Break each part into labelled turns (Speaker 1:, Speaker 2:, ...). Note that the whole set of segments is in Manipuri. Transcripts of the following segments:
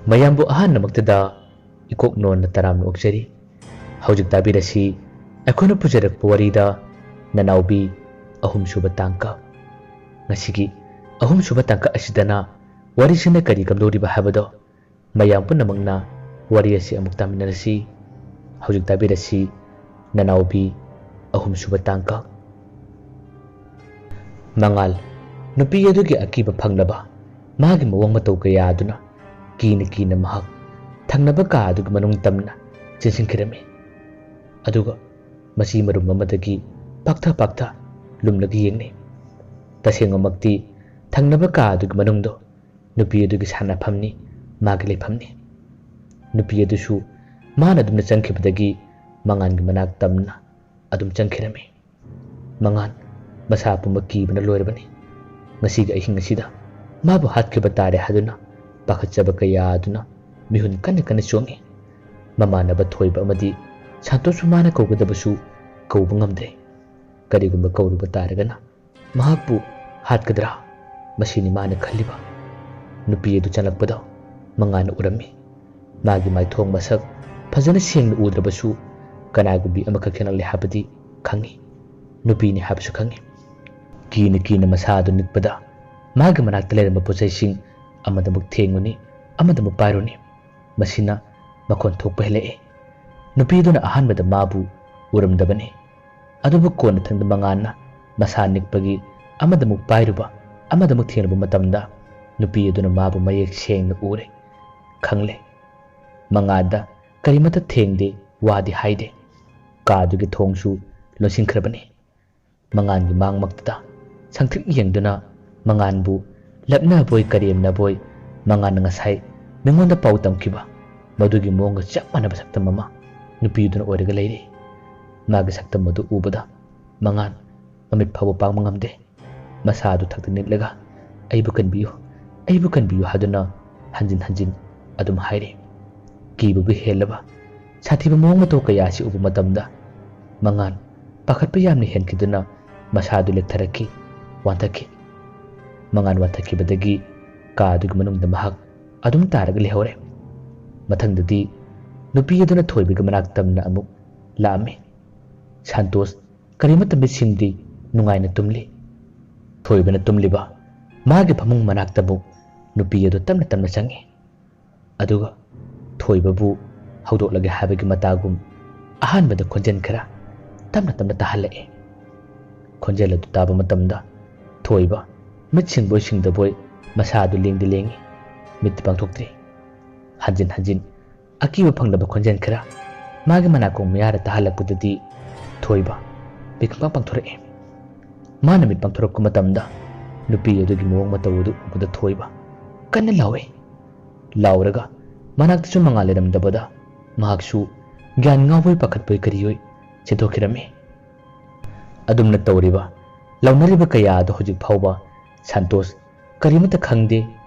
Speaker 1: ꯃꯌꯥꯝꯕꯨ ꯑꯍꯥꯟꯕꯃꯛꯇꯗ ꯏꯀꯣꯛ ꯅꯣꯟꯅ ꯇꯔꯥꯝꯅ ꯑꯣꯛꯆꯔꯤ꯫ ꯍꯧꯖꯤꯛ ꯇꯥꯕꯤꯔꯁꯤ ꯑꯩꯈꯣꯏꯅ ꯄꯨꯖꯔꯛꯄ ꯋꯥꯔꯤꯗ ꯅꯅꯥꯎꯕꯤ ꯑꯍꯨꯝꯁꯨꯕ ꯇꯥꯡꯀꯛ꯫ ꯉꯁꯤꯒꯤ ꯑꯍꯨꯝꯁꯨꯕ ꯇꯥꯡꯀꯛ ꯑꯁꯤꯗꯅ ꯋꯥꯔꯤꯁꯤꯅ ꯀꯔꯤ ꯀꯝꯗꯧꯔꯤꯕ ꯍꯥꯏꯕꯗꯣ ꯃꯌꯥꯝ ꯄꯨꯝꯅꯃꯛꯅ ꯋꯥꯔꯤ ꯑꯁꯤ ꯑꯃꯨꯛ ꯇꯥꯃꯤꯟꯅꯔꯁꯤ꯫ ꯍꯧꯖꯤꯛ ꯇꯥꯕꯤꯔꯁꯤ ꯅꯅꯥꯎꯕꯤ ꯑꯍꯨꯝꯁꯨꯕ ꯇꯥꯡꯀꯛ꯫ ꯃꯉꯥꯜ ꯅꯨꯄꯤ ꯑꯗꯨꯒꯤ ꯑꯀꯤꯕ ꯐꯪꯂꯕ ꯃꯥꯒꯤ ꯃꯑꯣꯡ ꯃꯇꯧ ꯀꯌꯥ ꯑꯗꯨꯅ ꯀꯤꯅ ꯀꯤꯅ ꯃꯍꯥꯛ ꯊꯪꯅꯕ ꯀꯥ ꯑꯗꯨꯒꯤ ꯃꯅꯨꯡ ꯇꯝꯅ ꯆꯦꯟꯁꯤꯟꯈꯤꯔꯝꯃꯤ꯫ ꯑꯗꯨꯒ ꯃꯁꯤ ꯃꯔꯨꯝ ꯑꯃꯗꯒꯤ ꯄꯥꯛꯊ ꯂꯨꯝꯂꯒ ꯌꯦꯡꯅꯩ꯫ ꯇꯁꯦꯡꯕꯃꯛꯇꯤ ꯊꯪꯅꯕ ꯀꯥ ꯑꯗꯨꯒꯤ ꯃꯅꯨꯡꯗꯣ ꯅꯨꯄꯤ ꯑꯗꯨꯒꯤ ꯁꯥꯟꯅꯐꯝꯅꯤ, ꯃꯥꯒꯤ ꯂꯩꯐꯝꯅꯤ꯫ ꯅꯨꯄꯤ ꯑꯗꯨꯁꯨ ꯃꯥꯅ ꯑꯗꯨꯝꯅ ꯆꯪꯈꯤꯕꯗꯒꯤ ꯃꯉꯥꯟꯒꯤ ꯃꯅꯥꯛ ꯇꯝꯅ ꯑꯗꯨꯝ ꯆꯪꯈꯤꯔꯝꯃꯤ꯫ ꯃꯉꯥꯟ ꯃꯁꯥ ꯄꯨꯝꯕ ꯀꯤꯕꯅ ꯂꯣꯏꯔꯕꯅꯤ꯫ ꯉꯁꯤꯒꯤ ꯑꯍꯤꯡ ꯑꯁꯤꯗ ꯃꯥꯕꯨ ꯍꯥꯠꯈꯤꯕ ꯇꯥꯔꯦ ꯍꯥꯏꯗꯨꯅ ꯄꯥꯈꯠꯆꯕ ꯀꯌꯥ ꯑꯗꯨꯅ ꯃꯤꯍꯨꯟ ꯀꯟꯅ ꯆꯣꯡꯉꯤ꯫ ꯃꯃꯥꯟꯅꯕ ꯊꯣꯏꯕ ꯑꯃꯗꯤ ꯁꯟꯇꯣꯁꯄꯨ ꯃꯥꯅ ꯀꯧꯒꯗꯕꯁꯨ ꯀꯧꯕ ꯉꯝꯗ꯭ꯔꯦ꯫ ꯀꯔꯤꯒꯨꯝꯕ ꯀꯧꯔꯨꯕ ꯇꯥꯔꯒꯅ ꯃꯍꯥꯛꯄꯨ ꯍꯥꯠꯀꯗ꯭ꯔꯥ, ꯃꯁꯤꯅꯤ ꯃꯥꯅ ꯈꯜꯂꯤꯕ꯫ ꯅꯨꯄꯤ ꯑꯗꯨ ꯆꯪꯂꯛꯄꯗ ꯃꯉꯥꯟꯅ ꯎꯔꯝꯃꯤ꯫ ꯃꯥꯒꯤ ꯃꯥꯏꯊꯣꯡ ꯃꯁꯛ ꯐꯖꯅ ꯁꯦꯡꯅ ꯎꯗ꯭ꯔꯕꯁꯨ ꯀꯅꯥꯒꯨꯝꯕꯤ ꯑꯃꯈꯛ ꯆꯪꯂꯛꯂꯦ ꯍꯥꯏꯕꯗꯤ ꯈꯪꯉꯤ꯫ ꯅꯨꯄꯤꯅꯤ ꯍꯥꯏꯕꯁꯨ ꯈꯪꯉꯤ꯫ ꯀꯤꯅ ꯀꯤꯅ ꯃꯁꯥ ꯑꯗꯨ ꯅꯤꯛꯄꯗ ꯃꯥꯒꯤ ꯃꯅꯥꯛꯇ ꯂꯩꯔꯝꯕ ꯄꯣꯠꯆꯩꯁꯤꯡ ꯑꯃꯗ ꯑꯃꯨꯛ ꯊꯦꯡꯉꯨꯅꯤ, ꯑꯃꯗ ꯑꯃꯨꯛ ꯄꯥꯏꯔꯨꯅꯤ꯫ ꯃꯁꯤꯅ ꯃꯈꯣꯟ ꯊꯣꯛꯄ ꯍꯦꯜꯂꯛꯏ꯫ ꯅꯨꯄꯤ ꯑꯗꯨꯅ ꯑꯍꯥꯟꯕꯗ ꯃꯥꯕꯨ ꯎꯔꯝꯗꯕꯅꯤ꯫ ꯑꯗꯨꯕꯨ ꯀꯣꯟꯅ ꯊꯪꯗ ꯃꯉꯥꯟꯅ ꯃꯁꯥ ꯅꯤꯛꯄꯒꯤ ꯑꯃꯗ ꯑꯃꯨꯛ ꯄꯥꯏꯔꯨꯕ, ꯑꯃꯗ ꯑꯃꯨꯛ ꯊꯦꯡꯂꯨꯕ ꯃꯇꯝꯗ ꯅꯨꯄꯤ ꯑꯗꯨꯅ ꯃꯥꯕꯨ ꯃꯌꯦꯛ ꯁꯦꯡꯅ ꯎꯔꯦ, ꯈꯪꯂꯦ꯫ ꯃꯉꯥꯟꯗ ꯀꯔꯤꯃꯠꯇ ꯊꯦꯡꯗꯦ, ꯋꯥꯗꯤ ꯍꯥꯏꯗꯦ꯫ ꯀꯥꯗꯨꯒꯤ ꯊꯣꯡꯁꯨ ꯂꯣꯟꯁꯤꯟꯈ꯭ꯔꯕꯅꯤ꯫ ꯃꯉꯥꯟꯒꯤ ꯃꯥꯡꯃꯛꯇꯨꯗ ꯁꯪꯇ꯭ꯔꯤꯛ ꯌꯦꯡꯗꯨꯅ ꯃꯉꯥꯟꯕꯨ ꯂꯛꯅꯕꯣꯏ ꯀꯔꯦꯝꯅꯕꯣꯏ ꯃꯉꯥꯟꯅ ꯉꯁꯥꯏ ꯃꯤꯉꯣꯟꯗ ꯄꯥꯎ ꯇꯝꯈꯤꯕ ꯃꯗꯨꯒꯤ ꯃꯑꯣꯡꯒ ꯆꯞ ꯃꯥꯟꯅꯕ ꯁꯛꯇꯝ ꯑꯃ ꯅꯨꯄꯤꯗꯨꯅ ꯑꯣꯏꯔꯒ ꯂꯩꯔꯤ꯫ ꯃꯥꯒꯤ ꯁꯛꯇꯝ ꯑꯗꯨ ꯎꯕꯗ ꯃꯉꯥꯟ ꯃꯃꯤꯠ ꯐꯥꯎꯕ ꯄꯥꯡꯕ ꯉꯝꯗꯦ꯫ ꯃꯁꯥ ꯑꯗꯨ ꯊꯛꯇ ꯅꯤꯠꯂꯒ ꯑꯩꯕꯨ ꯀꯟꯕꯤꯌꯨ, ꯑꯩꯕꯨ ꯀꯟꯕꯤꯌꯨ ꯍꯥꯏꯗꯨꯅ ꯍꯟꯖꯤꯟ ꯍꯟꯖꯤൻ ꯑꯗꯨꯝ ꯍꯥꯏꯔꯤ꯫ ꯀꯤꯕꯕꯨ ꯍꯦꯜꯂꯕ ꯁꯥꯊꯤꯕ ꯃꯑꯣꯡ ꯃꯇꯧ ꯀꯌꯥ ꯑꯁꯤ ꯎꯕ ꯃꯇꯝꯗ ꯃꯉꯥꯟ ꯄꯥꯈꯠꯄ ꯌꯥꯝꯅ ꯍꯦꯟꯈꯤꯗꯨꯅ ꯃꯁꯥꯗꯨ ꯂꯦꯛꯊꯔꯛꯈꯤ, ꯋꯥꯟꯊꯈꯤ꯫ ꯃꯉꯥꯟ ꯋꯥꯟꯊꯈꯤꯕꯗꯒꯤ ꯀꯥ ꯑꯗꯨꯒꯤ ꯃꯅꯨꯡꯗ ꯃꯍꯥꯛ ꯑꯗꯨꯝ ꯇꯥꯔꯒ ꯂꯩꯍꯧꯔꯦ꯫ ꯃꯊꯪꯗꯗꯤ ꯅꯨꯄꯤ ꯑꯗꯨꯅ ꯊꯣꯏꯕꯒꯤ ꯃꯅꯥꯛ ꯇꯝꯅ ꯑꯃꯨꯛ ꯂꯥꯛꯑꯝꯃꯤ꯫ ꯁꯟꯇꯣꯁ ꯀꯔꯤꯃꯠꯇ ꯃꯤꯠꯁꯤꯡꯗꯤ ꯅꯨꯡꯉꯥꯏꯅ ꯇꯨꯝꯂꯤ꯫ ꯊꯣꯏꯕꯅ ꯇꯨꯝꯂꯤꯕ ꯃꯥꯒꯤ ꯐꯃꯨꯡ ꯃꯅꯥꯛꯇ ꯑꯃꯨꯛ ꯅꯨꯄꯤ ꯑꯗꯨ ꯇꯞꯅ ꯇꯞꯅ ꯆꯪꯉꯤ꯫ ꯑꯗꯨꯒ ꯊꯣꯏꯕꯕꯨ ꯍꯧꯗꯣꯛꯂꯒꯦ ꯍꯥꯏꯕꯒꯤ ꯃꯇꯥꯒꯨꯝ ꯑꯍꯥꯟꯕꯗ ꯈꯣꯟꯖꯦꯜ ꯈꯔ ꯇꯞꯅ ꯇꯞꯅ ꯇꯥꯍꯜꯂꯛꯏ꯫ ꯈꯣꯟꯖꯦꯜ ꯑꯗꯨ ꯇꯥꯕ ꯃꯇꯝꯗ ꯊꯣꯏꯕ ꯃꯤꯠ ꯁꯤꯡꯕꯣꯏ ꯁꯤꯡꯗꯕꯣꯏ ꯃꯁꯥ ꯑꯗꯨ ꯂꯦꯡꯗꯤ ꯂꯦꯡꯉꯤ, ꯃꯤꯠꯇꯤ ꯄꯥꯡꯊꯣꯛꯇ꯭ꯔꯤ꯫ ꯍꯟꯖꯤꯟ ꯍꯟꯖꯤꯟ ꯑꯀꯤꯕ ꯐꯪꯂꯕ ꯈꯣꯟꯖꯦꯜ ꯈꯔ ꯃꯥꯒꯤ ꯃꯅꯥꯀꯣꯡ ꯃꯌꯥꯗ ꯇꯥꯍꯜꯂꯛꯄꯗꯗꯤ ꯊꯣꯏꯕ ꯃꯤꯠ ꯈꯪꯄꯥꯡ ꯄꯥꯡꯊꯣꯔꯛꯏ꯫ ꯃꯥꯅ ꯃꯤꯠ ꯄꯥꯡꯊꯣꯔꯛꯄ ꯃꯇꯝꯗ ꯅꯨꯄꯤ ꯑꯗꯨꯒꯤ ꯃꯑꯣꯡ ꯃꯇꯧ ꯑꯗꯨ ꯎꯕꯗ ꯊꯣꯏꯕ ꯀꯟꯅ ꯂꯥꯎꯏ꯫ ꯂꯥꯎꯔꯒ ꯃꯅꯥꯛꯇꯁꯨ ꯃꯉꯥꯜ ꯂꯩꯔꯝꯗꯕꯗ ꯃꯍꯥꯛꯁꯨ ꯒ꯭ꯌꯥꯟ ꯉꯥꯎꯕꯣꯏ ꯄꯥꯈꯠꯄꯣꯏ ꯀꯔꯤꯌꯣꯏ ꯆꯦꯟꯊꯣꯛꯈꯤꯔꯝꯃꯤ꯫ ꯑꯗꯨꯝꯅ ꯇꯧꯔꯤꯕ ꯂꯥꯎꯅꯔꯤꯕ ꯀꯌꯥ ꯑꯗꯨ ꯍꯧꯖꯤꯛ ꯐꯥꯎꯕ ꯁꯟꯇꯣꯁ ꯀꯔꯤꯃꯠꯇ ꯈꯪꯗꯦ,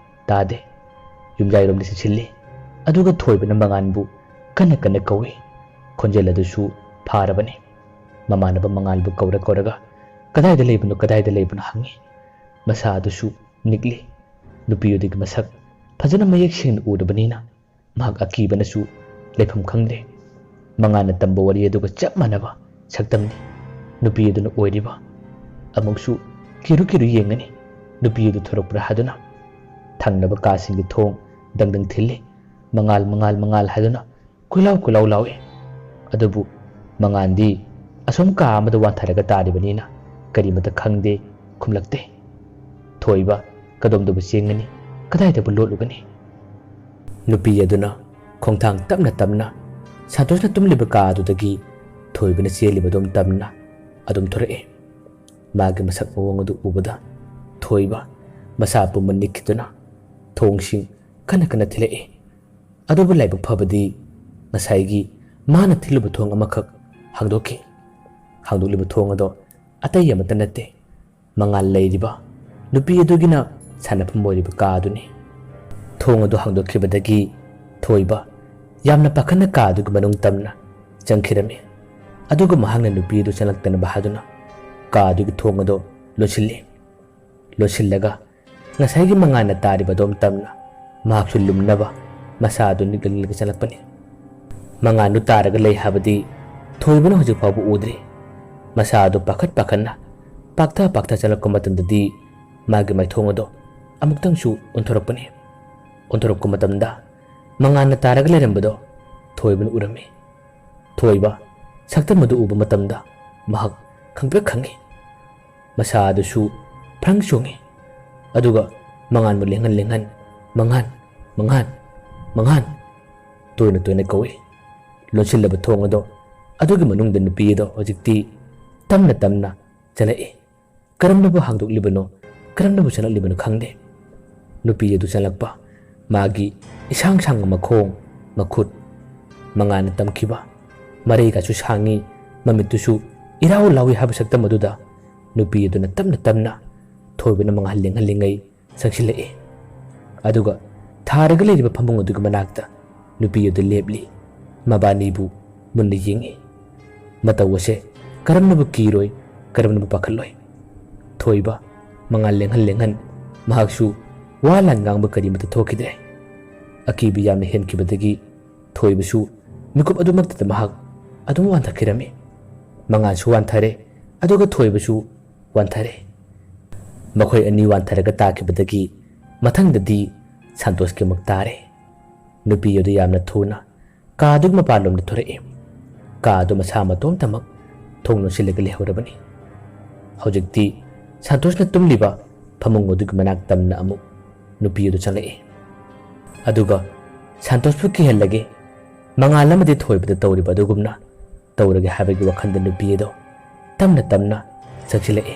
Speaker 1: ꯇꯥꯗꯦ꯫ ꯌꯨꯝꯖꯥꯏꯔꯣꯝꯗ ꯆꯦꯟꯁꯤꯜꯂꯤ꯫ ꯑꯗꯨꯒ ꯊꯣꯏꯕꯅ ꯃꯉꯥꯟꯕꯨ ꯀꯟꯅ ꯀꯟꯅ ꯀꯧꯏ꯫ ꯈꯣꯟꯖꯦꯜ ꯑꯗꯨꯁꯨ ꯐꯥꯔꯕꯅꯤ꯫ ꯃꯃꯥꯟꯅꯕ ꯃꯉꯥꯜꯕꯨ ꯀꯧꯔ ꯀꯧꯔꯒ ꯀꯗꯥꯏꯗ ꯂꯩꯕꯅꯣ, ꯀꯗꯥꯏꯗ ꯂꯩꯕꯅꯣ ꯍꯪꯉꯤ꯫ ꯃꯁꯥ ꯑꯗꯨꯁꯨ ꯅꯤꯛꯂꯤ꯫ ꯅꯨꯄꯤ ꯑꯗꯨꯒꯤ ꯃꯁꯛ ꯐꯖꯅ ꯃꯌꯦꯛ ꯁꯦꯡꯅ ꯎꯔꯕꯅꯤꯅ ꯃꯍꯥꯛ ꯑꯀꯤꯕꯅꯁꯨ ꯂꯩꯐꯝ ꯈꯪꯗ꯭ꯔꯦ꯫ ꯃꯉꯥꯟꯅ ꯇꯝꯕ ꯋꯥꯔꯤ ꯑꯗꯨꯒ ꯆꯞ ꯃꯥꯟꯅꯕ ꯁꯛꯇꯝꯅꯤ ꯅꯨꯄꯤ ꯑꯗꯨꯅ ꯑꯣꯏꯔꯤꯕ꯫ ꯑꯃꯨꯛꯁꯨ ꯀꯤꯔꯨ ꯀꯤꯔꯨ ꯌꯦꯡꯒꯅꯤ ꯅꯨꯄꯤ ꯑꯗꯨ ꯊꯣꯔꯛꯄ꯭ꯔꯥ ꯍꯥꯏꯗꯨꯅ꯫ ꯊꯪꯅꯕ ꯀꯥꯁꯤꯡꯒꯤ ꯊꯣꯡ ꯗꯪꯗꯪ ꯊꯤꯜꯂꯤ꯫ ꯃꯉꯥꯜ ꯃꯉꯥꯜ ꯃꯉꯥꯜ ꯍꯥꯏꯗꯨꯅ ꯀꯣꯏꯂꯥꯎ ꯀꯣꯏꯂꯥꯎ ꯂꯥꯎꯏ꯫ ꯑꯗꯨꯕꯨ ꯃꯉꯥꯟꯗꯤ ꯑꯁꯣꯝ ꯀꯥ ꯑꯃꯗ ꯋꯥꯟꯊꯔꯒ ꯇꯥꯔꯤꯕꯅꯤꯅ ꯀꯔꯤꯃꯠꯇ ꯈꯪꯗꯦ, ꯈꯨꯝꯂꯛꯇꯦ꯫ ꯊꯣꯏꯕ ꯀꯗꯣꯝꯗꯕꯨ ꯆꯦꯟꯒꯅꯤ, ꯀꯗꯥꯏꯗꯕꯨ ꯂꯣꯠꯂꯨꯒꯅꯤ? ꯅꯨꯄꯤ ꯑꯗꯨꯅ ꯈꯣꯡꯊꯥꯡ ꯇꯞꯅ ꯇꯞꯅ ꯁꯟꯇꯣꯁꯅ ꯇꯨꯝꯂꯤꯕ ꯀꯥ ꯑꯗꯨꯗꯒꯤ ꯊꯣꯏꯕꯅ ꯆꯦꯜꯂꯤꯕꯗꯣꯝ ꯇꯝꯅ ꯑꯗꯨꯝ ꯊꯣꯔꯛꯏ꯫ ꯃꯥꯒꯤ ꯃꯁꯛ ꯃꯑꯣꯡ ꯑꯗꯨ ꯎꯕꯗ ꯊꯣꯏꯕ ꯃꯁꯥ ꯄꯨꯝꯕ ꯅꯤꯛꯈꯤꯗꯨꯅ ꯊꯣꯡꯁꯤꯡ ꯀꯟꯅ ꯀꯟꯅ ꯊꯤꯜꯂꯛꯏ꯫ ꯑꯗꯨꯕꯨ ꯂꯥꯏꯕꯛ ꯐꯕꯗꯤ ꯉꯁꯥꯏꯒꯤ ꯃꯥꯅ ꯊꯤꯜꯂꯨꯕ ꯊꯣꯡ ꯑꯃꯈꯛ ꯍꯥꯡꯗꯣꯛꯈꯤ꯫ ꯍꯥꯡꯗꯣꯛꯂꯤꯕ ꯊꯣꯡ ꯑꯗꯣ ꯑꯇꯩ ꯑꯃꯠꯇ ꯅꯠꯇꯦ, ꯃꯉꯥꯜ ꯂꯩꯔꯤꯕ ꯅꯨꯄꯤ ꯑꯗꯨꯒꯤꯅ ꯁꯥꯟꯅꯐꯝ ꯑꯣꯏꯔꯤꯕ ꯀꯥ ꯑꯗꯨꯅꯤ꯫ ꯊꯣꯡ ꯑꯗꯨ ꯍꯥꯡꯗꯣꯛꯈꯤꯕꯗꯒꯤ ꯊꯣꯏꯕ ꯌꯥꯝꯅ ꯄꯥꯈꯠꯅ ꯀꯥ ꯑꯗꯨꯒꯤ ꯃꯅꯨꯡ ꯇꯝꯅ ꯆꯪꯈꯤꯔꯝꯃꯤ꯫ ꯑꯗꯨꯒ ꯃꯍꯥꯛꯅ ꯅꯨꯄꯤ ꯑꯗꯨ ꯆꯪꯂꯛꯇꯅꯕ ꯍꯥꯏꯗꯨꯅ ꯀꯥ ꯑꯗꯨꯒꯤ ꯊꯣꯡ ꯑꯗꯣ ꯂꯣꯟꯁꯤꯜꯂꯤ꯫ ꯂꯣꯟꯁꯤꯜꯂꯒ ꯉꯁꯥꯏꯒꯤ ꯃꯉꯥꯟꯅ ꯇꯥꯔꯤꯕꯗꯣꯝ ꯇꯝꯅ ꯃꯍꯥꯛꯁꯨ ꯂꯨꯝꯅꯕ ꯃꯁꯥꯗꯨ ꯅꯤꯛꯂꯒ ꯆꯪꯂꯛꯄꯅꯤ꯫ ꯃꯉꯥꯟꯗꯨ ꯇꯥꯔꯒ ꯂꯩ ꯍꯥꯏꯕꯗꯤ ꯊꯣꯏꯕꯅ ꯍꯧꯖꯤꯛ ꯐꯥꯎꯕ ꯎꯗ꯭ꯔꯤ꯫ ꯃꯁꯥꯗꯨ ꯄꯥꯈꯠꯅ ꯄꯥꯛꯊ ꯆꯪꯂꯛꯄ ꯃꯇꯝꯗꯗꯤ ꯃꯥꯒꯤ ꯃꯥꯏꯊꯣꯡ ꯑꯗꯨ ꯑꯃꯨꯛꯇꯪꯁꯨ ꯑꯣꯟꯊꯣꯔꯛꯄꯅꯤ꯫ ꯑꯣꯟꯊꯣꯔꯛꯄ ꯃꯇꯝꯗ ꯃꯉꯥꯟꯅ ꯇꯥꯔꯒ ꯂꯩꯔꯝꯕꯗꯣ ꯊꯣꯏꯕꯅ ꯎꯔꯝꯃꯤ꯫ ꯊꯣꯏꯕ ꯁꯛꯇꯝ ꯑꯗꯨ ꯎꯕ ꯃꯇꯝꯗ ꯃꯍꯥꯛ ꯈꯪꯄ꯭ꯔꯦꯛ ꯈꯪꯉꯤ꯫ ꯃꯁꯥ ꯑꯗꯨꯁꯨ ꯐ꯭ꯔꯪ ꯆꯣꯡꯉꯤ꯫ ꯑꯗꯨꯒ ꯃꯉꯥꯟꯕꯨ ꯂꯦꯡꯍꯟ ꯃꯉꯥꯟ ꯇꯣꯏꯅ ꯀꯧꯏ꯫ ꯂꯣꯟꯁꯤꯜꯂꯕ ꯊꯣꯡ ꯑꯗꯣ ꯑꯗꯨꯒꯤ ꯃꯅꯨꯡꯗ ꯅꯨꯄꯤ ꯑꯗꯣ ꯍꯧꯖꯤꯛꯇꯤ ꯇꯞꯅ ꯆꯪꯂꯛꯏ꯫ ꯀꯔꯝꯅꯕꯨ ꯍꯥꯡꯗꯣꯛꯂꯤꯕꯅꯣ, ꯀꯔꯝꯅꯕꯨ ꯆꯪꯂꯛꯂꯤꯕꯅꯣ ꯈꯪꯗꯦ꯫ ꯅꯨꯄꯤ ꯑꯗꯨ ꯆꯪꯂꯛꯄ ꯃꯥꯒꯤ ꯏꯁꯥꯡ ꯁꯥꯡꯕ ꯃꯈꯣꯡ ꯃꯈꯨꯠ, ꯃꯉꯥꯟꯅ ꯇꯝꯈꯤꯕ ꯃꯔꯩꯒꯁꯨ ꯁꯥꯡꯉꯤ, ꯃꯃꯤꯠꯇꯨꯁꯨ ꯏꯔꯥꯎ ꯂꯥꯎꯏ ꯍꯥꯏꯕ ꯁꯛꯇꯝ ꯑꯗꯨꯗ ꯅꯨꯄꯤ ꯑꯗꯨꯅ ꯇꯞꯅ ꯊꯣꯏꯕꯅ ꯃꯉꯥꯜ ꯂꯦꯡꯍꯜꯂꯤꯉꯩ ꯆꯪꯁꯤꯜꯂꯛꯏ꯫ ꯑꯗꯨꯒ ꯊꯥꯔꯒ ꯂꯩꯔꯤꯕ ꯐꯃꯨꯡ ꯑꯗꯨꯒꯤ ꯃꯅꯥꯛꯇ ꯅꯨꯄꯤ ꯑꯗꯨ ꯂꯦꯞꯂꯤ꯫ ꯃꯕꯥꯅꯤꯕꯨ ꯃꯨꯟꯅ ꯌꯦꯡꯉꯤ꯫ ꯃꯇꯧ ꯑꯁꯦ ꯀꯔꯝꯅꯕꯨ ꯀꯤꯔꯣꯏ, ꯀꯔꯝꯅꯕꯨ ꯄꯥꯈꯠꯂꯣꯏ꯫ ꯊꯣꯏꯕ ꯃꯉꯥꯜ ꯂꯦꯡꯍꯟ ꯃꯍꯥꯛꯁꯨ ꯋꯥ ꯂꯥꯟ ꯉꯥꯡꯕ ꯀꯔꯤꯃꯠꯇ ꯊꯣꯛꯈꯤꯗ꯭ꯔꯦ꯫ ꯑꯀꯤꯕ ꯌꯥꯝꯅ ꯍꯦꯟꯈꯤꯕꯗꯒꯤ ꯊꯣꯏꯕꯁꯨ ꯃꯤꯀꯨꯞ ꯑꯗꯨꯃꯛꯇꯗ ꯃꯍꯥꯛ ꯑꯗꯨꯝ ꯋꯥꯟꯊꯈꯤꯔꯝꯃꯤ꯫ ꯃꯉꯥꯟꯁꯨ ꯋꯥꯟꯊꯔꯦ, ꯑꯗꯨꯒ ꯊꯣꯏꯕꯁꯨ ꯋꯥꯟꯊꯔꯦ꯫ ꯃꯈꯣꯏ ꯑꯅꯤ ꯋꯥꯟꯊꯔꯒ ꯇꯥꯈꯤꯕꯗꯒꯤ ꯃꯊꯪꯗꯗꯤ ꯁꯟꯇꯣꯁꯀꯤ ꯑꯃꯨꯛ ꯇꯥꯔꯦ꯫ ꯅꯨꯄꯤ ꯑꯗꯨ ꯌꯥꯝꯅ ꯊꯨꯅ ꯀꯥꯗꯨꯒꯤ ꯃꯄꯥꯟꯂꯣꯝꯗ ꯊꯣꯔꯛꯏ꯫ ꯀꯥ ꯑꯗꯨ ꯃꯁꯥ ꯃꯇꯣꯝꯇꯃꯛ ꯊꯣꯡ ꯂꯣꯟꯁꯤꯜꯂꯒ ꯂꯩꯍꯧꯔꯕꯅꯤ꯫ ꯍꯧꯖꯤꯛꯇꯤ ꯁꯟꯇꯣꯁꯅ ꯇꯨꯝꯂꯤꯕ ꯐꯃꯨꯡ ꯑꯗꯨꯒꯤ ꯃꯅꯥꯛ ꯇꯝꯅ ꯑꯃꯨꯛ ꯅꯨꯄꯤ ꯑꯗꯨ ꯆꯪꯂꯛꯏ꯫ ꯑꯗꯨꯒ ꯁꯟꯇꯣꯁꯄꯨ ꯀꯤꯍꯜꯂꯒꯦ, ꯃꯉꯥꯜ ꯑꯃꯗꯤ ꯊꯣꯏꯕꯗ ꯇꯧꯔꯤꯕ ꯑꯗꯨꯒꯨꯝꯅ ꯇꯧꯔꯒꯦ ꯍꯥꯏꯕꯒꯤ ꯋꯥꯈꯜꯗ ꯅꯨꯄꯤ ꯑꯗꯨ ꯇꯞꯅ ꯆꯪꯁꯤꯜꯂꯛꯏ꯫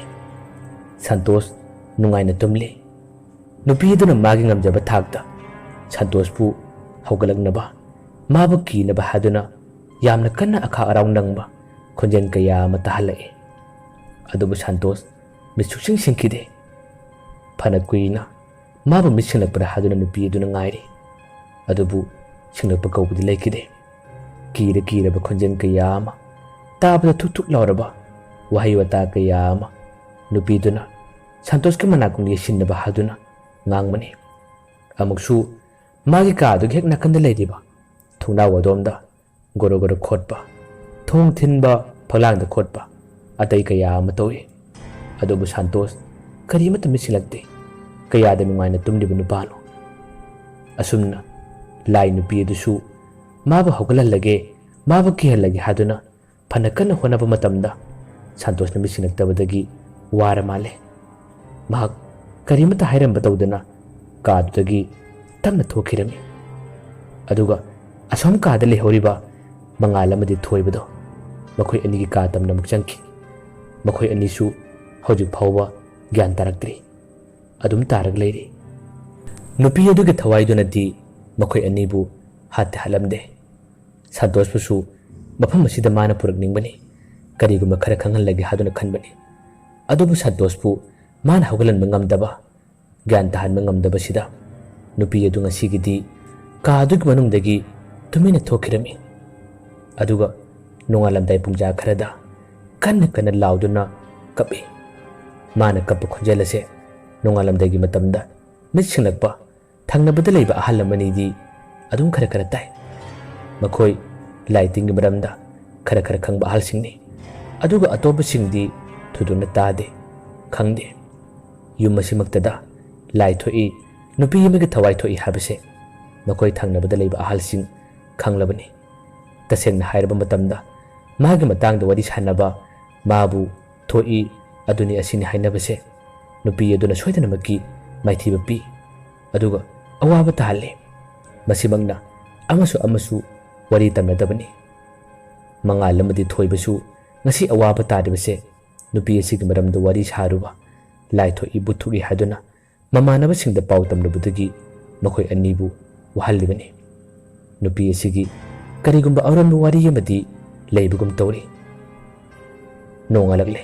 Speaker 1: ꯁꯟꯇꯣꯁ ꯅꯨꯡꯉꯥꯏꯅ ꯇꯨꯝꯂꯤ꯫ ꯅꯨꯄꯤ ꯑꯗꯨꯅ ꯃꯥꯒꯤ ꯉꯝꯖꯕ ꯊꯥꯛꯇ ꯁꯟꯇꯣꯁꯄꯨ ꯍꯧꯒꯠꯂꯛꯅꯕ, ꯃꯥꯕꯨ ꯀꯤꯅꯕ ꯍꯥꯏꯗꯨꯅ ꯌꯥꯝꯅ ꯀꯟꯅ ꯑꯈꯥꯛ ꯑꯔꯥꯎ ꯅꯪꯕ ꯈꯣꯟꯖꯦꯜ ꯀꯌꯥ ꯑꯃ ꯇꯥꯍꯜꯂꯛꯏ꯫ ꯑꯗꯨꯕꯨ ꯁꯟꯇꯣꯁ ꯃꯤꯠ ꯁꯨꯡꯁꯤꯡ ꯁꯤꯡꯈꯤꯗꯦ꯫ ꯐꯅ ꯀꯨꯏꯅ ꯃꯥꯕꯨ ꯃꯤꯠ ꯁꯤꯡꯂꯛꯄ꯭ꯔꯥ ꯍꯥꯏꯗꯨꯅ ꯅꯨꯄꯤ ꯑꯗꯨꯅ ꯉꯥꯏꯔꯤ꯫ ꯑꯗꯨꯕꯨ ꯁꯤꯡꯂꯛꯄ ꯀꯧꯕꯗꯤ ꯂꯩꯈꯤꯗꯦ꯫ ꯀꯤꯔꯕ ꯈꯣꯟꯖꯦꯜ ꯀꯌꯥ ꯑꯃ, ꯇꯥꯕꯗ ꯊꯨꯛ ꯂꯥꯎꯔꯕ ꯋꯥꯍꯩ ꯋꯥꯇꯥ ꯀꯌꯥ ꯑꯃ ꯅꯨꯄꯤꯗꯨꯅ ꯁꯟꯇꯣꯁꯀꯤ ꯃꯅꯥꯀꯣꯡꯗ ꯌꯦꯠꯁꯤꯟꯅꯕ ꯍꯥꯏꯗꯨꯅ ꯉꯥꯡꯕꯅꯤ꯫ ꯑꯃꯨꯛꯁꯨ ꯃꯥꯒꯤ ꯀꯥꯗꯨꯒꯤ ꯍꯦꯛ ꯅꯥꯀꯟꯗ ꯂꯩꯔꯤꯕ ꯊꯣꯡꯅꯥꯎ ꯑꯗꯣꯝꯗ ꯒꯣꯔꯣ ꯈꯣꯠꯄ, ꯊꯣꯡ ꯊꯤꯟꯕ, ꯐꯛꯂꯥꯡꯗ ꯈꯣꯠꯄ, ꯑꯇꯩ ꯀꯌꯥ ꯑꯃ ꯇꯧꯏ꯫ ꯑꯗꯨꯕꯨ ꯁꯟꯇꯣꯁ ꯀꯔꯤꯃꯠꯇ ꯃꯤꯠ ꯁꯤꯡꯂꯛꯇꯦ꯫ ꯀꯌꯥꯗ ꯅꯨꯡꯉꯥꯏꯅ ꯇꯨꯝꯂꯤꯕ ꯅꯨꯄꯥꯅꯣ! ꯑꯁꯨꯝꯅ ꯂꯥꯏ ꯅꯨꯄꯤ ꯑꯗꯨꯁꯨ ꯃꯥꯕꯨ ꯍꯧꯒꯠꯍꯜꯂꯒꯦ, ꯃꯥꯕꯨ ꯀꯤꯍꯜꯂꯒꯦ ꯍꯥꯏꯗꯨꯅ ꯐꯅ ꯀꯟꯅ ꯍꯣꯠꯅꯕ ꯃꯇꯝꯗ ꯁꯟꯇꯣꯁꯅ ꯃꯤꯠ ꯁꯤꯡꯂꯛꯇꯕꯗꯒꯤ ꯋꯥꯔ ꯃꯥꯜꯂꯦ꯫ ꯃꯍꯥꯛ ꯀꯔꯤꯃꯠꯇ ꯍꯥꯏꯔꯝꯕ ꯇꯧꯗꯅ ꯀꯥꯗꯨꯗꯒꯤ ꯇꯞꯅ ꯊꯣꯛꯈꯤꯔꯝꯃꯤ꯫ ꯑꯗꯨꯒ ꯑꯁꯣꯝ ꯀꯥꯗ ꯂꯩꯍꯧꯔꯤꯕ ꯃꯉꯥꯜ ꯑꯃꯗꯤ ꯊꯣꯏꯕꯗꯣ ꯃꯈꯣꯏ ꯑꯅꯤꯒꯤ ꯀꯥ ꯇꯝꯅ ꯑꯃꯨꯛ ꯆꯪꯈꯤ꯫ ꯃꯈꯣꯏ ꯑꯅꯤꯁꯨ ꯍꯧꯖꯤꯛ ꯐꯥꯎꯕ ꯒ꯭ꯌꯥꯟ ꯇꯥꯔꯛꯇ꯭ꯔꯤ, ꯑꯗꯨꯝ ꯇꯥꯔꯒ ꯂꯩꯔꯤ꯫ ꯅꯨꯄꯤ ꯑꯗꯨꯒꯤ ꯊꯋꯥꯏꯗꯨꯅꯗꯤ ꯃꯈꯣꯏ ꯑꯅꯤꯕꯨ ꯍꯥꯠꯂꯝꯗꯦ꯫ ꯁꯟꯇꯣꯁꯄꯨꯁꯨ ꯃꯐꯝ ꯑꯁꯤꯗ ꯃꯥꯅ ꯄꯨꯔꯛꯅꯤꯡꯕꯅꯤ, ꯀꯔꯤꯒꯨꯝꯕ ꯈꯔ ꯈꯪꯍꯜꯂꯒꯦ ꯍꯥꯏꯗꯨꯅ ꯈꯟꯕꯅꯤ꯫ ꯑꯗꯨꯕꯨ ꯁꯟꯇꯣꯁꯄꯨ ꯃꯥꯅ ꯍꯧꯒꯠꯍꯟꯕ ꯉꯝꯗꯕ, ꯒ꯭ꯌꯥꯟ ꯇꯥꯍꯟꯕ ꯉꯝꯗꯕꯁꯤꯗ ꯅꯨꯄꯤ ꯑꯗꯨ ꯉꯁꯤꯒꯤꯗꯤ ꯀꯥꯗꯨꯒꯤ ꯃꯅꯨꯡꯗꯒꯤ ꯇꯨꯃꯤꯟꯅ ꯊꯣꯛꯈꯤꯔꯝꯃꯤ꯫ ꯑꯗꯨꯒ ꯅꯣꯡꯉꯥꯜꯂꯝꯗꯥꯏ ꯄꯨꯡꯖꯥ ꯈꯔꯗ ꯀꯟꯅ ꯂꯥꯎꯗꯨꯅ ꯀꯞꯄꯤ꯫ ꯃꯥꯅ ꯀꯞꯄ ꯈꯣꯟꯖꯦꯜ ꯑꯁꯦ ꯅꯣꯡꯉꯥꯜꯂꯝꯗꯥꯏꯒꯤ ꯃꯇꯝꯗ ꯃꯤꯠ ꯁꯤꯡꯂꯛꯄ ꯊꯪꯅꯕꯗ ꯂꯩꯕ ꯑꯍꯜ ꯑꯃꯅꯤꯗꯤ ꯑꯗꯨꯝ ꯈꯔ ꯇꯥꯏ꯫ ꯃꯈꯣꯏ ꯂꯥꯏ ꯇꯤꯟꯒꯤ ꯃꯔꯝꯗ ꯈꯔ ꯈꯪꯕ ꯑꯍꯜꯁꯤꯡꯅꯤ꯫ ꯑꯗꯨꯒ ꯑꯇꯣꯞꯄꯁꯤꯡꯗꯤ ꯊꯣꯏꯗꯣꯛꯅ ꯇꯥꯗꯦ, ꯈꯪꯗꯦ꯫ ꯌꯨꯝ ꯑꯁꯤꯃꯛꯇꯗ ꯂꯥꯏ ꯊꯣꯛꯏ, ꯅꯨꯄꯤ ꯑꯃꯒꯤ ꯊꯋꯥꯏ ꯊꯣꯛꯏ ꯍꯥꯏꯕꯁꯦ ꯃꯈꯣꯏ ꯊꯪꯅꯕꯗ ꯂꯩꯕ ꯑꯍꯜꯁꯤꯡ ꯈꯪꯂꯕꯅꯤ꯫ ꯇꯁꯦꯡꯅ ꯍꯥꯏꯔꯕ ꯃꯇꯝꯗ ꯃꯥꯒꯤ ꯃꯇꯥꯡꯗ ꯋꯥꯔꯤ ꯁꯥꯟꯅꯕ, ꯃꯥꯕꯨ ꯊꯣꯛꯏ ꯑꯗꯨꯅꯤ ꯑꯁꯤꯅꯤ ꯍꯥꯏꯅꯕꯁꯦ ꯅꯨꯄꯤ ꯑꯗꯨꯅ ꯁꯣꯏꯗꯅꯃꯛꯀꯤ ꯃꯥꯏꯊꯤꯕ ꯄꯤ, ꯑꯗꯨꯒ ꯑꯋꯥꯕ ꯇꯥꯍꯜꯂꯤ꯫ ꯃꯁꯤꯃꯛꯅ ꯑꯃꯁꯨ ꯋꯥꯔꯤ ꯇꯝꯅꯗꯕꯅꯤ꯫ ꯃꯉꯥꯜ ꯑꯃꯗꯤ ꯊꯣꯏꯕꯁꯨ ꯉꯁꯤ ꯑꯋꯥꯕ ꯇꯥꯔꯤꯕꯁꯦ ꯅꯨꯄꯤ ꯑꯁꯤꯒꯤ ꯃꯔꯝꯗ ꯋꯥꯔꯤ ꯁꯥꯔꯨꯕ, ꯂꯥꯏ ꯊꯣꯛꯏ ꯕꯨꯠ ꯊꯣꯛꯏ ꯍꯥꯏꯗꯨꯅ ꯃꯃꯥꯟꯅꯕꯁꯤꯡꯗ ꯄꯥꯎ ꯇꯝꯂꯨꯕꯗꯒꯤ ꯃꯈꯣꯏ ꯑꯅꯤꯕꯨ ꯋꯥꯍꯜꯂꯤꯕꯅꯤ꯫ ꯅꯨꯄꯤ ꯑꯁꯤꯒꯤ ꯀꯔꯤꯒꯨꯝꯕ ꯑꯔꯣꯟꯕ ꯋꯥꯔꯤ ꯑꯃꯗꯤ ꯂꯩꯕꯒꯨꯝ ꯇꯧꯔꯤ꯫ ꯅꯣꯡꯉꯥꯜꯂꯛꯂꯦ꯫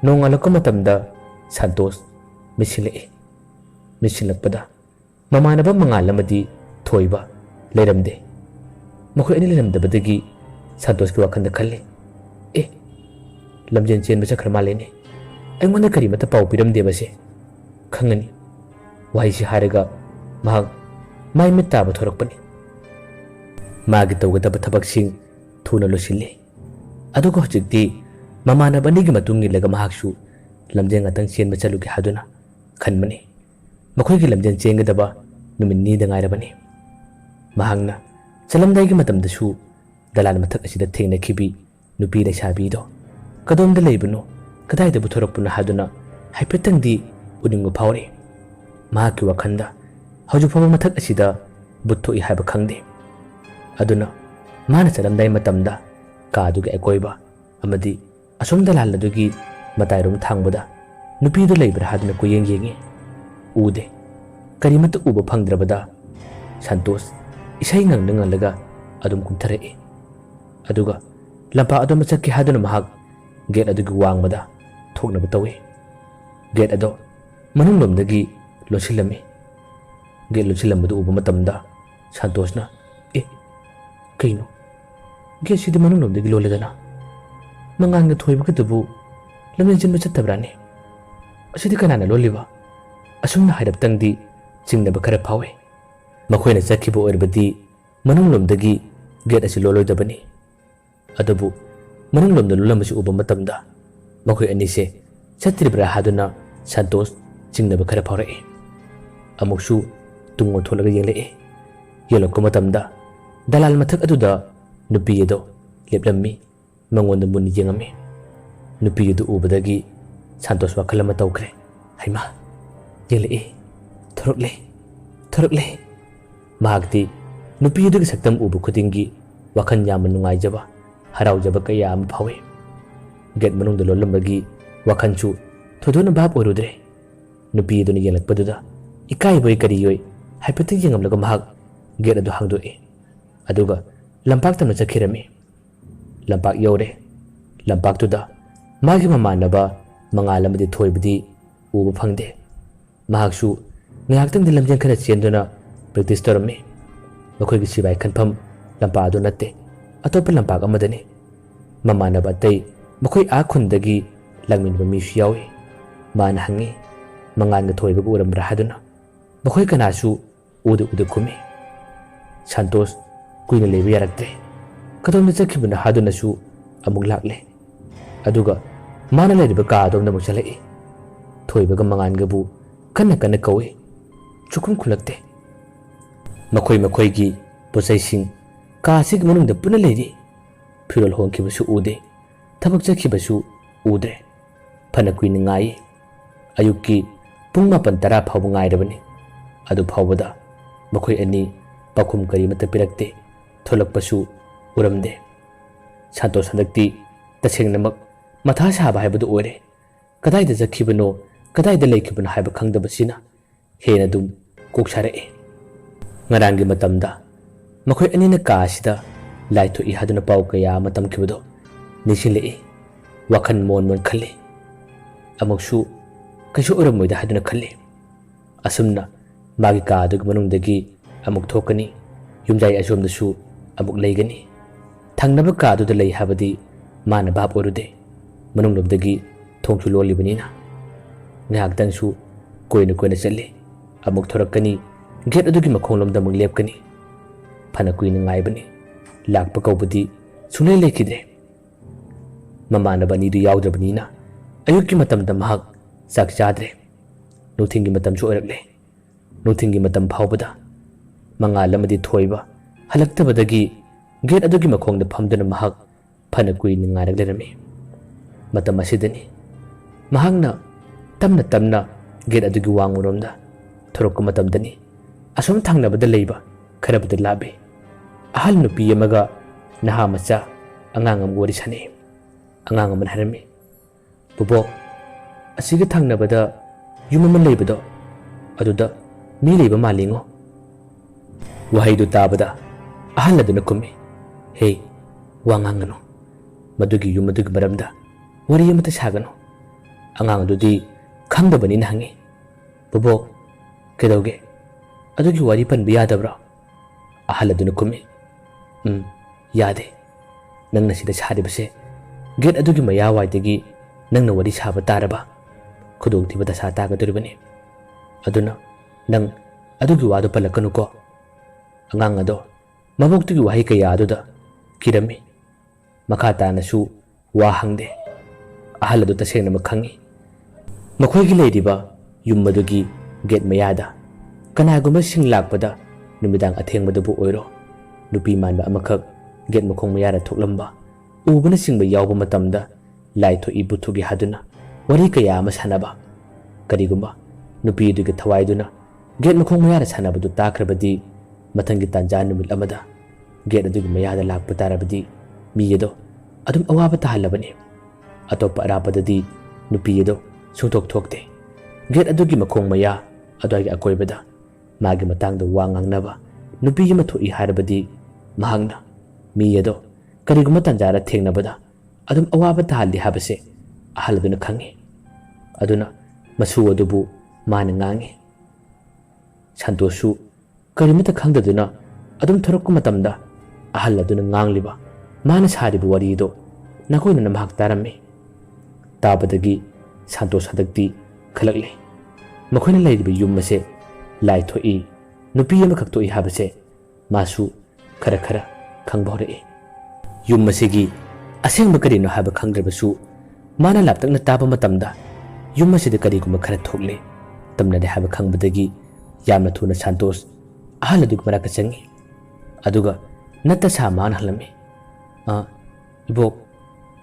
Speaker 1: ꯅꯣꯡꯉꯥꯜꯂꯛꯄ ꯃꯇꯝꯗ ꯁꯟꯇꯣꯁ ꯃꯤꯠ ꯁꯤꯡꯂꯛꯏ꯫ ꯃꯤꯠ ꯁꯤꯡꯂꯛꯄꯗ ꯃꯃꯥꯟꯅꯕ ꯃꯉꯥꯜ ꯑꯃꯗꯤ ꯊꯣꯏꯕ ꯂꯩꯔꯝꯗꯦ꯫ ꯃꯈꯣꯏ ꯑꯅꯤ ꯂꯩꯔꯝꯗꯕꯗꯒꯤ ꯁꯟꯇꯣꯁꯀꯤ ꯋꯥꯈꯜꯗ ꯈꯜꯂꯤ, ꯂꯝꯖꯦꯟ ꯆꯦꯟꯕ ꯆꯠꯈ꯭ꯔ ꯃꯥꯜꯂꯦꯅꯦ, ꯑꯩꯉꯣꯟꯗ ꯀꯔꯤꯃꯠꯇ ꯄꯥꯎ ꯄꯤꯔꯝꯗꯦꯕꯁꯦ, ꯈꯪꯉꯅꯤ꯫ ꯋꯥꯍꯩꯁꯤ ꯍꯥꯏꯔꯒ ꯃꯍꯥꯛ mai mit taba thorokpani magi tawgadaba thabak-sing thuna losilli aduga hojikti mamanabani gi matung ilaga mahaksu lamjeng atang chen chalugi haduna khanmani makhoi gi lamjeng chengadaba numin ni da ngairabani mahangna chalamdai gi matamda su dalan mathak asida thengna khibi nupi le sabi do kadom da leibno kadai da buthorokpuna haduna haipetang di uningu phawre mahaki wakhanda haju phama mathak asida butho I haiba khangde aduna mana chalamdai matamda ka dugi ekoiba amadi asum dalal dugi matairum thangbada nupi do leibra haduna ko yengi ude karimat uba phangdrabada Santos isai nganlaga adum kumthare aduga lampa adum chakki haduna mahak gate adugi wangmada thokna batawi gate ado manung lomdagi losilami gate losilamadu uba matamda Santosna kaino gate sidi manung lomdagi loledana mangang thoiba katubu lamjen chinba chattabrani asidi kanana loliba asumna hairaptangdi chingnaba khara phawe makhoina chakhiba oirbadi manung lomdagi gate asi loloidabani adabu manung lomda lulamasi uba matamda makhoi anise chatribra haduna Santos chingnaba khara phawre amuksu tungo tholaga yele yelokko matamda dalal mathak aduda nupi edo leplammi mangonda muni yengami nupi edu ubadagi Santos wakhala ma tawkre haima yele thorokle mahakti nupi edu saktam ubu khudingi wakhan yam nungaijaba haraujaba kaya am phawe get manungda lolambagi wakhanchu thodona bab orudre nupi edu ni yelakpaduda ikai boy kariyoi haipati yengamlaga mahak get adu hangdoi aduga lampak tamna chakhirami lampak yore lampak tuda magi mamanaba mangalamadi thoibadi ubu phangde mahaksu ngayaktang di lamjeng khana chenduna practice torami makhoi gi sibai khanpham lampa adu natte atopa lampak amadani mamanaba tai makhoi a khundagi langminba misu yawi mana hangi manganga thoiba uramra haduna makhoi kanasu udu khumi Santos kuina leba yarakte kadomna chakhibuna haduna su amuk lakle aduga mana leriba ka adomna muchalai thoibaga manganga bu kana kawi chukum khulakte makhoi gi posai sing ka sig manungda puna leri phirol hongkibasu ude thabak chakhibasu udre phana kuina ngai ayukki pung 9:10 phawba ngairabani adu phawbada makhoi ani pakhum kari mata pirakte tholakpasu uramde Santos handakti tasengnamak matha saba haibadu ore kadaida jakhibano kadaida lekhibano haiba khangdabasina hena dum koksare ngarangi matamda makhoi anina ka asida laitho I haduna pau kaya matam khibado nisile wakhan mon khali amuksu kaishu uramoida haduna khali asumna magi ka adug manungdagi amuk thokani yumjai asomdasu amuk leigani thangnaba ka adu lei habadi mana bab orude manunglobdagi thongchu lolibanina ngahaktangsu koina challe amuk thorakani gate adugi makhonglomda mung lepkani phana kuina ngaibani lakpa kaubadi sunle lekidre mamanabani du yawdrabanina ayukki matamda mahak sak chadre nuthingi matam chu orakle nuthingi matam phawbada mangalamadi thoiba halaktabadagi gate adugi makhongda phamduna mahak phana kuina ngaraklerami matam asidani mahangna tamna gate adugi wanguromda thorokko matamdani asum thangnabada leiba kharabada labe ahal nupi yamaga naha macha angangam gori sane angangam harami bubo asiga thangnabada yumaman leibado aduda mi leiba malingo wahaidu tabada ahal aduna kumi hey wangangano madugi yumadugi maramda wari yamata sagano angang adudi khangdabani nangi bubo kedoge adugi wari panbi yadabra ahal aduna kumi yade nangna sida saribase gate adugi mayawaidagi nangna wari saba taraba khudong tiba dasa tagaduribani aduna nang adugi wadu palakanu ko ꯑꯉꯥꯡ ꯑꯗꯣ ꯃꯕꯣꯛꯇꯨꯒꯤ ꯋꯥꯍꯩ ꯀꯌꯥ ꯑꯗꯨꯗ ꯀꯤꯔꯝꯃꯤ꯫ ꯃꯈꯥ ꯇꯥꯅꯁꯨ ꯋꯥ ꯍꯪꯗꯦ꯫ ꯑꯍꯜ ꯑꯗꯨ ꯇꯁꯦꯡꯅꯃꯛ ꯈꯪꯉꯤ ꯃꯈꯣꯏꯒꯤ ꯂꯩꯔꯤꯕ ꯌꯨꯝ ꯑꯗꯨꯒꯤ ꯒꯦꯠ ꯃꯌꯥꯗ ꯀꯅꯥꯒꯨꯝꯕ ꯁꯤꯡ ꯂꯥꯛꯄꯗ ꯅꯨꯃꯤꯗꯥꯡ ꯑꯊꯦꯡꯕꯗꯕꯨ ꯑꯣꯏꯔꯣ ꯅꯨꯄꯤ ꯃꯥꯟꯕ ꯑꯃꯈꯛ ꯒꯦꯠ ꯃꯈꯣꯡ ꯃꯌꯥꯗ ꯊꯣꯛꯂꯝꯕ ꯎꯕꯅꯆꯤꯡꯕ ꯌꯥꯎꯕ ꯃꯇꯝꯗ ꯂꯥꯏ ꯊꯣꯛꯏ ꯕꯨꯠ ꯊꯣꯛꯏ ꯍꯥꯏꯗꯨꯅ ꯋꯥꯔꯤ ꯀꯌꯥ ꯑꯃ ꯁꯥꯟꯅꯕ꯫ ꯀꯔꯤꯒꯨꯝꯕ ꯅꯨꯄꯤ ꯑꯗꯨꯒꯤ ꯊꯋꯥꯏꯗꯨꯅ ꯒꯦꯠ ꯃꯈꯣꯡ ꯃꯌꯥꯗ ꯁꯥꯟꯅꯕꯗꯨ ꯇꯥꯈ꯭ꯔꯕꯗꯤ ꯃꯊꯪꯒꯤ ꯇꯥꯟꯖꯥ ꯅꯨꯃꯤꯠ ꯑꯃꯗ ꯒꯦꯠ ꯑꯗꯨꯒꯤ ꯃꯌꯥꯗ ꯂꯥꯛꯄ ꯇꯥꯔꯕꯗꯤ ꯃꯤ ꯑꯗꯣ ꯑꯗꯨꯝ ꯑꯋꯥꯕ ꯇꯥꯍꯜꯂꯕꯅꯤ꯫ ꯑꯇꯣꯞꯄ ꯑꯔꯥꯞꯄꯗꯗꯤ ꯅꯨꯄꯤ ꯑꯗꯣ ꯁꯨꯡꯊꯣꯛ ꯊꯣꯛꯇꯦ꯫ ꯒꯦꯠ ꯑꯗꯨꯒꯤ ꯃꯈꯣꯡ ꯃꯌꯥ ꯑꯗꯨꯋꯥꯏꯒꯤ ꯑꯀꯣꯏꯕꯗ ꯃꯥꯒꯤ ꯃꯇꯥꯡꯗ ꯋꯥ ꯉꯥꯡꯅꯕ ꯅꯨꯄꯤ ꯑꯃ ꯊꯣꯛꯏ ꯍꯥꯏꯔꯕꯗꯤ ꯃꯍꯥꯛꯅ ꯃꯤ ꯑꯗꯣ ꯀꯔꯤꯒꯨꯝꯕ ꯇꯥꯟꯖꯥꯗ ꯊꯦꯡꯅꯕꯗ ꯑꯗꯨꯝ ꯑꯋꯥꯕ ꯇꯥꯍꯜꯂꯤ ꯍꯥꯏꯕꯁꯦ ꯑꯍꯜ ꯑꯗꯨꯅ ꯈꯪꯉꯤ꯫ ꯑꯗꯨꯅ ꯃꯁꯨ ꯑꯗꯨꯕꯨ ꯃꯥꯅ ꯉꯥꯡꯉꯤ꯫ ꯁꯟꯇꯣꯁꯁꯨ ꯀꯔꯤꯃꯠꯇ ꯈꯪꯗꯗꯨꯅ ꯑꯗꯨꯝ ꯊꯣꯔꯛꯄ ꯃꯇꯝꯗ ꯑꯍꯜ ꯑꯗꯨꯅ ꯉꯥꯡꯂꯤꯕ ꯃꯥꯅ ꯁꯥꯔꯤꯕ ꯋꯥꯔꯤꯗꯣ ꯅꯥꯀꯣꯏꯅꯅ ꯃꯍꯥꯛ ꯇꯥꯔꯝꯃꯤ꯫ ꯇꯥꯕꯗꯒꯤ ꯁꯟꯇꯣꯁ ꯍꯟꯗꯛꯇꯤ ꯈꯜꯂꯛꯂꯤ ꯃꯈꯣꯏꯅ ꯂꯩꯔꯤꯕ ꯌꯨꯝ ꯑꯁꯦ ꯂꯥꯏ ꯊꯣꯛꯏ ꯅꯨꯄꯤ ꯑꯃꯈꯛ ꯊꯣꯛꯏ ꯍꯥꯏꯕꯁꯦ ꯃꯥꯁꯨ ꯈꯔ ꯈꯪꯕ ꯍꯧꯔꯛꯏ꯫ ꯌꯨꯝ ꯑꯁꯤꯒꯤ ꯑꯁꯦꯡꯕ ꯀꯔꯤꯅꯣ ꯍꯥꯏꯕ ꯈꯪꯗ꯭ꯔꯕꯁꯨ ꯃꯥꯅ ꯂꯥꯞꯇꯛꯅ ꯇꯥꯕ ꯃꯇꯝꯗ ꯌꯨꯝ ꯑꯁꯤꯗ ꯀꯔꯤꯒꯨꯝꯕ ꯈꯔ ꯊꯣꯛꯂꯦ ꯇꯝꯅꯔꯦ ꯍꯥꯏꯕ ꯈꯪꯕꯗꯒꯤ ꯌꯥꯝꯅ ꯊꯨꯅ ꯁꯟꯇꯣꯁ ꯑꯍꯜ ꯑꯗꯨꯒꯤ ꯃꯅꯥꯛꯇ ꯆꯪꯉꯤ꯫ ꯑꯗꯨꯒ ꯅꯠꯇ ꯁꯥ ꯃꯥꯅ ꯍꯪꯂꯝꯃꯤ, "ꯏꯕꯣꯛ,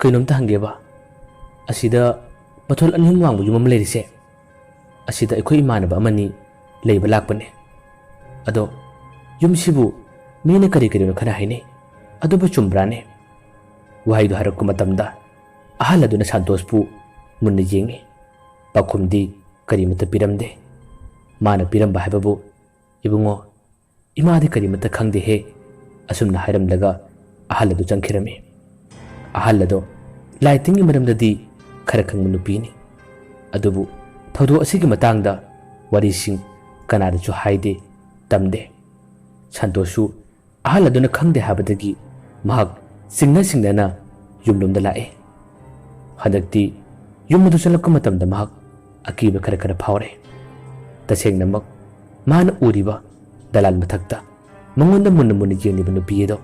Speaker 1: ꯀꯩꯅꯣꯝꯇ ꯍꯪꯒꯦꯕ, ꯑꯁꯤꯗ ꯃꯊꯣꯜ 2 ꯋꯥꯡꯕ ꯌꯨꯝ ꯑꯃ ꯂꯩꯔꯤꯁꯦ, ꯑꯁꯤꯗ ꯑꯩꯈꯣꯏ ꯏꯃꯥꯟꯅꯕ ꯑꯃꯅꯤ ꯂꯩꯕ ꯂꯥꯛꯄꯅꯦ꯫ ꯑꯗꯣ ꯌꯨꯝꯁꯤꯕꯨ ꯃꯤꯅ ꯀꯔꯤꯅꯣ ꯈꯔ ꯍꯥꯏꯅꯩ, ꯑꯗꯨꯕꯨ ꯆꯨꯝꯕ꯭ꯔꯥꯅꯦ?" ꯋꯥꯍꯩꯗꯨ ꯍꯥꯏꯔꯛꯄ ꯃꯇꯝꯗ ꯑꯍꯜ ꯑꯗꯨꯅ ꯁꯟꯇꯣꯁꯄꯨ ꯃꯨꯟꯅ ꯌꯦꯡꯉꯤ꯫ ꯄꯥꯎꯈꯨꯝꯗꯤ ꯀꯔꯤꯃꯠꯇ ꯄꯤꯔꯝꯗꯦ꯫ ꯃꯥꯅ ꯄꯤꯔꯝꯕ ꯍꯥꯏꯕꯕꯨ, "ꯏꯕꯨꯡꯉꯣ, ꯏꯃꯥꯗꯤ ꯀꯔꯤꯃꯠꯇ ꯈꯪꯗꯦꯍꯦ" ꯑꯁꯨꯝꯅ ꯍꯥꯏꯔꯝꯂꯒ ꯑꯍꯜ ꯑꯗꯨ ꯆꯪꯈꯤꯔꯝꯃꯤ꯫ ꯑꯍꯜ ꯑꯗꯣ ꯂꯥꯏ ꯇꯤꯟꯒꯤ ꯃꯔꯝꯗꯗꯤ ꯈꯔ ꯈꯪꯕ ꯅꯨꯄꯤꯅꯤ꯫ ꯑꯗꯨꯕꯨ ꯊꯧꯗꯣꯛ ꯑꯁꯤꯒꯤ ꯃꯇꯥꯡꯗ ꯋꯥꯔꯤꯁꯤꯡ ꯀꯅꯥꯗꯁꯨ ꯍꯥꯏꯗꯦ, ꯇꯝꯗꯦ꯫ ꯁꯟꯇꯣꯁꯁꯨ ꯑꯍꯜ ꯑꯗꯨꯅ ꯈꯪꯗꯦ ꯍꯥꯏꯕꯗꯒꯤ ꯃꯍꯥꯛ ꯆꯤꯡꯅꯅ ꯌꯨꯝꯂꯣꯝꯗ ꯂꯥꯛꯑꯦ꯫ ꯍꯟꯗꯛꯇꯤ ꯌꯨꯝ ꯑꯗꯨ ꯆꯪꯂꯛꯄ ꯃꯇꯝꯗ ꯃꯍꯥꯛ ꯑꯀꯤꯕ ꯈꯔ ꯐꯥꯎꯔꯦ꯫ ꯇꯁꯦꯡꯅꯃꯛ ꯃꯥꯅ ꯎꯔꯤꯕ ꯗꯂꯥꯟ ꯃꯊꯛꯇ ꯃꯉꯣꯟꯗ ꯃꯨꯟꯅ ꯌꯦꯡꯂꯤꯕ ꯅꯨꯄꯤ ꯑꯗꯣ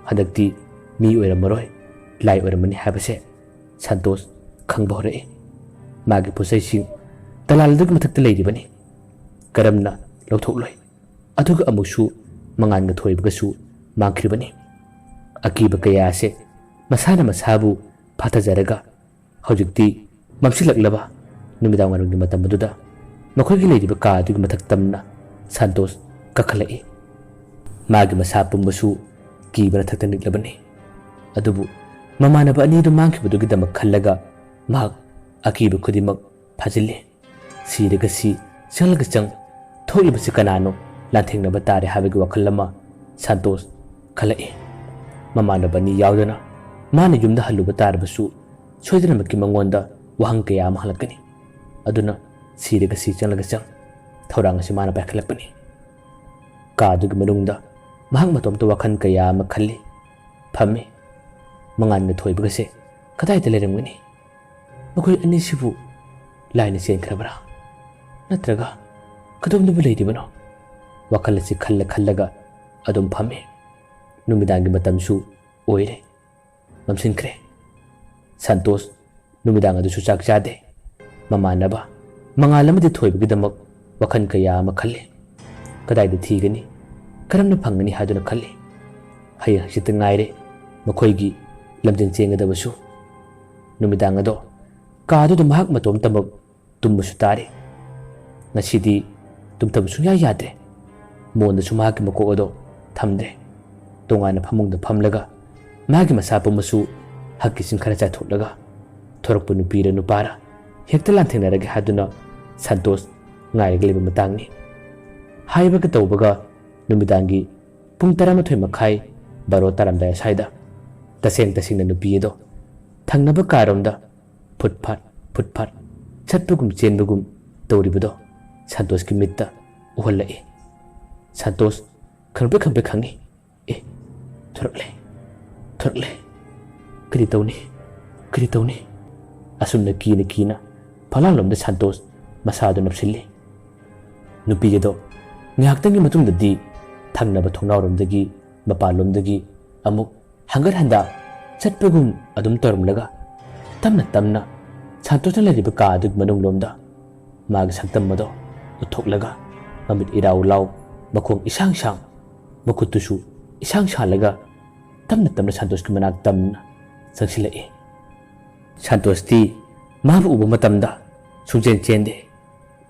Speaker 1: ꯍꯟꯗꯛꯇꯤ ꯃꯤ ꯑꯣꯏꯔꯝꯃꯔꯣꯏ, ꯂꯥꯏ ꯑꯣꯏꯔꯝꯃꯅꯤ ꯍꯥꯏꯕꯁꯦ ꯁꯟꯇꯣꯁ ꯈꯪꯕ ꯍꯧꯔꯛꯏ꯫ ꯃꯥꯒꯤ ꯄꯣꯠꯆꯩꯁꯤꯡ ꯗꯂꯥꯜ ꯑꯗꯨꯒꯤ ꯃꯊꯛꯇ ꯂꯩꯔꯤꯕꯅꯤ꯫ ꯀꯔꯝꯅ ꯂꯧꯊꯣꯛꯂꯣꯏ? ꯑꯗꯨꯒ ꯑꯃꯨꯛꯁꯨ ꯃꯉꯥꯟꯒ ꯊꯣꯏꯕꯒꯁꯨ ꯃꯥꯡꯈ꯭ꯔꯤꯕꯅꯤ꯫ ꯑꯀꯤꯕ ꯀꯌꯥ ꯑꯁꯦ ꯃꯁꯥꯅ ꯃꯁꯥꯕꯨ ꯐꯥꯊꯖꯔꯒ ꯍꯧꯖꯤꯛꯇꯤ ꯃꯝꯁꯤꯜꯂꯛꯂꯕ ꯅꯨꯃꯤꯗꯥꯡ ꯋꯥꯏꯔꯝꯒꯤ ꯃꯇꯝ ꯑꯗꯨꯗ ꯃꯈꯣꯏꯒꯤ ꯂꯩꯔꯤꯕ ꯀꯥ ꯑꯗꯨꯒꯤ ꯃꯊꯛ ꯇꯝꯅ ꯁꯟꯇꯣꯁ ꯀꯥꯈꯠꯂꯛꯏ꯫ ꯃꯥꯒꯤ ꯃꯁꯥ ꯄꯨꯝꯕꯁꯨ ꯀꯤꯕꯅ ꯊꯛꯇ ꯅꯤꯛꯂꯕꯅꯤ꯫ ꯑꯗꯨꯕꯨ ꯃꯃꯥꯟꯅꯕ ꯑꯅꯤꯗꯨ ꯃꯥꯡꯈꯤꯕꯗꯨꯒꯤꯗꯃꯛ ꯈꯜꯂꯒ ꯃꯍꯥꯛ ꯑꯀꯤꯕ ꯈꯨꯗꯤꯡꯃꯛ ꯐꯥꯖꯤꯜꯂꯤ꯫ ꯁꯤꯔꯒ ꯁꯤ, ꯆꯪꯂꯒ ꯆꯪ, ꯊꯣꯛꯏꯕꯁꯤ ꯀꯅꯥꯅꯣ, ꯂꯥꯟꯊꯦꯡꯅꯕ ꯇꯥꯔꯦ ꯍꯥꯏꯕꯒꯤ ꯋꯥꯈꯜ ꯑꯃ ꯁꯟꯇꯣꯁ ꯈꯜꯂꯛꯏ꯫ ꯃꯃꯥꯟꯅꯕ ꯑꯅꯤ ꯌꯥꯎꯗꯅ ꯃꯥꯅ ꯌꯨꯝꯗ ꯍꯜꯂꯨꯕ ꯇꯥꯔꯕꯁꯨ ꯁꯣꯏꯗꯅꯃꯛꯀꯤ ꯃꯉꯣꯟꯗ ꯋꯥꯍꯪ ꯀꯌꯥ ꯑꯃ ꯍꯪꯂꯛꯀꯅꯤ꯫ ꯑꯗꯨꯅ ꯁꯤꯔꯒ ꯁꯤ, ꯆꯪꯂꯒ ꯆꯪ ꯊꯧꯔꯥꯡ ꯑꯁꯤ ꯃꯥꯅ ꯄꯥꯏꯈꯠꯂꯛꯄꯅꯤ꯫ ꯀꯥ ꯑꯗꯨꯒꯤ ꯃꯅꯨꯡꯗ ꯃꯍꯥꯛ ꯃꯇꯣꯝꯇ ꯋꯥꯈꯜ ꯀꯌꯥ ꯑꯃ ꯈꯜꯂꯤ꯫ ꯐꯝꯃꯤ꯫ ꯃꯉꯥꯟꯒ ꯊꯣꯏꯕꯒꯁꯦ ꯀꯗꯥꯏꯗ ꯂꯩꯔꯝꯒꯅꯤ? ꯃꯈꯣꯏ ꯑꯅꯤꯁꯤꯕꯨ ꯂꯥꯏꯅ ꯆꯦꯟꯈ꯭ꯔꯕ꯭ꯔꯥ? ꯅꯠꯇ꯭ꯔꯒ ꯀꯗꯣꯝꯗꯕꯨ ꯂꯩꯔꯤꯕꯅꯣ? ꯋꯥꯈꯜ ꯑꯁꯤ ꯈꯜꯂꯒ ꯑꯗꯨꯝ ꯐꯝꯃꯤ꯫ ꯅꯨꯃꯤꯗꯥꯡꯒꯤ ꯃꯇꯝꯁꯨ ꯑꯣꯏꯔꯦ, ꯃꯝꯁꯤꯟꯈ꯭ꯔꯦ꯫ ꯁꯟꯇꯣꯁ ꯅꯨꯃꯤꯗꯥꯡ ꯑꯗꯨꯁꯨ ꯆꯥꯛ ꯆꯥꯗꯦ꯫ ꯃꯃꯥꯟꯅꯕ ꯃꯉꯥꯜ ꯑꯃꯗꯤ ꯊꯣꯏꯕꯒꯤꯗꯃꯛ ꯋꯥꯈꯜ ꯀꯌꯥ ꯑꯃ ꯈꯜꯂꯤ꯫ ꯀꯗꯥꯏꯗ ꯊꯤꯒꯅꯤ, ꯀꯔꯝꯅ ꯐꯪꯒꯅꯤ ꯍꯥꯏꯗꯨꯅ ꯈꯜꯂꯤ꯫ ꯍꯌꯦꯡ ꯍꯪꯆꯤꯠꯇ ꯉꯥꯏꯔꯦ ꯃꯈꯣꯏꯒꯤ ꯂꯝꯖꯦꯟ ꯆꯦꯟꯒꯗꯕꯁꯨ꯫ ꯅꯨꯃꯤꯗꯥꯡ ꯑꯗꯣ ꯀꯥ ꯑꯗꯨꯗ ꯃꯍꯥꯛ ꯃꯇꯣꯝꯇꯃꯛ ꯇꯨꯝꯕꯁꯨ ꯇꯥꯔꯤ꯫ ꯉꯁꯤꯗꯤ ꯇꯨꯝꯊꯕ ꯁꯨꯡꯌꯥ ꯌꯥꯗ꯭ꯔꯦ꯫ ꯃꯣꯟꯗꯁꯨ ꯃꯍꯥꯛꯀꯤ ꯃꯀꯣꯛ ꯑꯗꯣ ꯊꯝꯗ꯭ꯔꯦ꯫ ꯇꯣꯉꯥꯟꯅ ꯐꯃꯨꯡꯗ ꯐꯝꯂꯒ ꯃꯥꯒꯤ ꯃꯁꯥ ꯄꯨꯝꯕꯁꯨ ꯍꯛꯀꯤꯁꯤꯡ ꯈꯔ ꯆꯥꯏꯊꯣꯛꯂꯒ ꯊꯣꯔꯛꯄ ꯅꯨꯄꯤꯔ ꯅꯨꯄꯥꯔ ꯍꯦꯛꯇ ꯂꯥꯟꯊꯦꯡꯅꯔꯒꯦ ꯍꯥꯏꯗꯨꯅ ꯁꯟꯇꯣꯁ ꯉꯥꯏꯔꯒ ꯂꯩꯕ ꯃꯇꯥꯡꯅꯤ꯫ ꯍꯥꯏꯕꯒ ꯇꯧꯕꯒ ꯅꯨꯃꯤꯗꯥꯡꯒꯤ ꯄꯨꯡ 11:30 ꯕꯥꯔꯣ ꯇꯥꯔꯝꯗꯥꯏ ꯑꯁ꯭ꯋꯥꯏꯗ ꯇꯁꯦꯡꯅ ꯅꯨꯄꯤ ꯑꯗꯣ ꯊꯪꯅꯕ ꯀꯥꯔꯣꯝꯗ ꯐꯨꯠ ꯆꯠꯄꯒꯨꯝ ꯆꯦꯟꯕꯒꯨꯝ ꯇꯧꯔꯤꯕꯗꯣ ꯁꯟꯇꯣꯁꯀꯤ ꯃꯤꯠꯇ ꯎꯍꯜꯂꯛꯏ꯫ ꯁꯟꯇꯣꯁ ꯈꯪꯄ꯭ꯔꯦꯛ ꯈꯪꯉꯤ꯫ ꯊꯣꯔꯛꯂꯦ꯫ ꯀꯔꯤ ꯇꯧꯅꯤ? ꯑꯁꯨꯝꯅ ꯀꯤꯅ ꯐꯛꯂꯥꯡꯂꯣꯝꯗ ꯁꯟꯇꯣꯁ ꯃꯁꯥꯗꯨ ꯅꯞꯁꯤꯜꯂꯤ꯫ ꯅꯨꯄꯤ ꯑꯗꯣ ꯉꯥꯏꯍꯥꯛꯇꯪꯒꯤ ꯃꯇꯨꯡꯗꯗꯤ ꯊꯪꯅꯕ ꯊꯣꯡꯅꯥꯎꯔꯣꯝꯗꯒꯤ ꯃꯄꯥꯟꯂꯣꯝꯗꯒꯤ ꯑꯃꯨꯛ ꯍꯪꯒꯠ ꯍꯟꯗꯥ ꯆꯠꯄꯒꯨꯝ ꯑꯗꯨꯝ ꯇꯧꯔꯝꯂꯒ ꯇꯞꯅ ꯇꯞꯅ ꯁꯥꯟꯇꯣꯁꯅ ꯂꯩꯔꯤꯕ ꯀꯥ ꯑꯗꯨꯒꯤ ꯃꯅꯨꯡꯂꯣꯝꯗ ꯃꯥꯒꯤ ꯁꯛꯇꯝ ꯑꯗꯣ ꯎꯠꯊꯣꯛꯂꯒ ꯃꯃꯤꯠ ꯏꯔꯥꯎ ꯂꯥꯎ ꯃꯈꯣꯡ ꯏꯁꯥꯡ ꯁꯥꯡ ꯃꯈꯨꯠꯇꯨꯁꯨ ꯏꯁꯥꯡ ꯁꯥꯜꯂꯒ ꯇꯞꯅ ꯇꯞꯅ ꯁꯥꯟꯇꯣꯁꯀꯤ ꯃꯅꯥꯛ ꯇꯝꯅ ꯆꯪꯁꯤꯜꯂꯛꯏ꯫ ꯁꯥꯟꯇꯣꯁꯇꯤ ꯃꯥꯕꯨ ꯎꯕ ꯃꯇꯝꯗ ꯁꯨꯡꯆꯦꯟ ꯆꯦꯟꯗꯦ꯫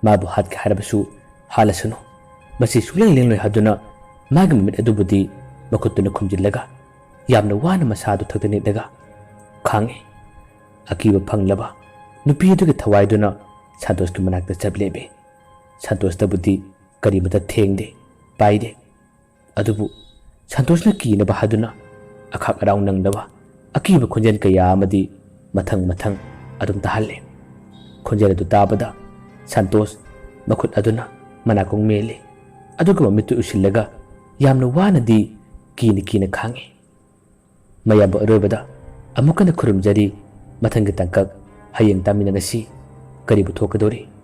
Speaker 1: ꯃꯥꯕꯨ ꯍꯥꯠꯀꯦ ꯍꯥꯏꯔꯕꯁꯨ ꯍꯥꯠꯂꯁꯅꯨ, ꯃꯁꯤ ꯁꯨꯡꯂꯦꯡ ꯂꯦꯡꯂꯣꯏ ꯍꯥꯏꯗꯨꯅ ꯃꯥꯒꯤ ꯃꯃꯤꯠ ꯑꯗꯨꯕꯨꯗꯤ ꯃꯈꯨꯠꯇꯨꯅ ꯈꯨꯝꯖꯤꯜꯂꯒ ꯌꯥꯝꯅ ꯋꯥꯅ ꯃꯁꯥꯗꯨ ꯊꯛꯇ ꯅꯤꯠꯂꯒ ꯈꯥꯡꯉꯤ꯫ ꯑꯀꯤꯕ ꯐꯪꯂꯕ ꯅꯨꯄꯤ ꯑꯗꯨꯒꯤ ꯊꯋꯥꯏꯗꯨꯅ ꯁꯥꯟꯇꯣꯁꯀꯤ ꯃꯅꯥꯛꯇ ꯆꯞ ꯂꯦꯞꯄꯤ꯫ ꯁꯥꯟꯇꯣꯁꯇꯕꯨꯗꯤ ꯀꯔꯤꯃꯇ ꯊꯦꯡꯗꯦ, ꯄꯥꯏꯗꯦ꯫ ꯑꯗꯨꯕꯨ ꯁꯥꯟꯇꯣꯁꯅ ꯀꯤꯅꯕ ꯍꯥꯏꯗꯨꯅ ꯑꯈꯥꯛ ꯑꯔꯥꯎ ꯅꯪꯂꯕ ꯑꯀꯤꯕ ꯈꯣꯟꯖꯦꯜ ꯀꯌꯥ ꯑꯃꯗꯤ ꯃꯊꯪ ꯃꯊꯪ ꯑꯗꯨꯝ ꯇꯥꯍꯜꯂꯤ꯫ ꯈꯣꯟꯖꯦꯜ ꯑꯗꯨ ꯇꯥꯕꯗ ꯁꯥꯟꯇꯣꯁ ꯃꯈꯨꯠ ꯑꯗꯨꯅ ꯃꯅꯥꯀꯣꯡ ꯃꯦꯜꯂꯤ, ꯑꯗꯨꯒ ꯃꯃꯤꯠꯇꯨ ꯎꯏꯁꯤꯜꯂꯒ ꯌꯥꯝꯅ ꯋꯥꯅꯗꯤ ꯀꯤꯅ ꯀꯤꯅ ꯈꯥꯡꯉꯤ꯫ ꯃꯌꯥꯝꯕ ꯑꯔꯣꯏꯕꯗ ꯑꯃꯨꯛ ꯍꯟꯅ ꯈꯨꯔꯨꯝꯖꯔꯤ꯫ ꯃꯊꯪꯒꯤ ꯇꯥꯡꯀꯛ ꯍꯌꯦꯡ ꯇꯥꯃꯤꯟꯅꯔꯁꯤ꯫ ꯀꯔꯤꯕꯨ ꯊꯣꯛꯀꯗꯧꯔꯤ?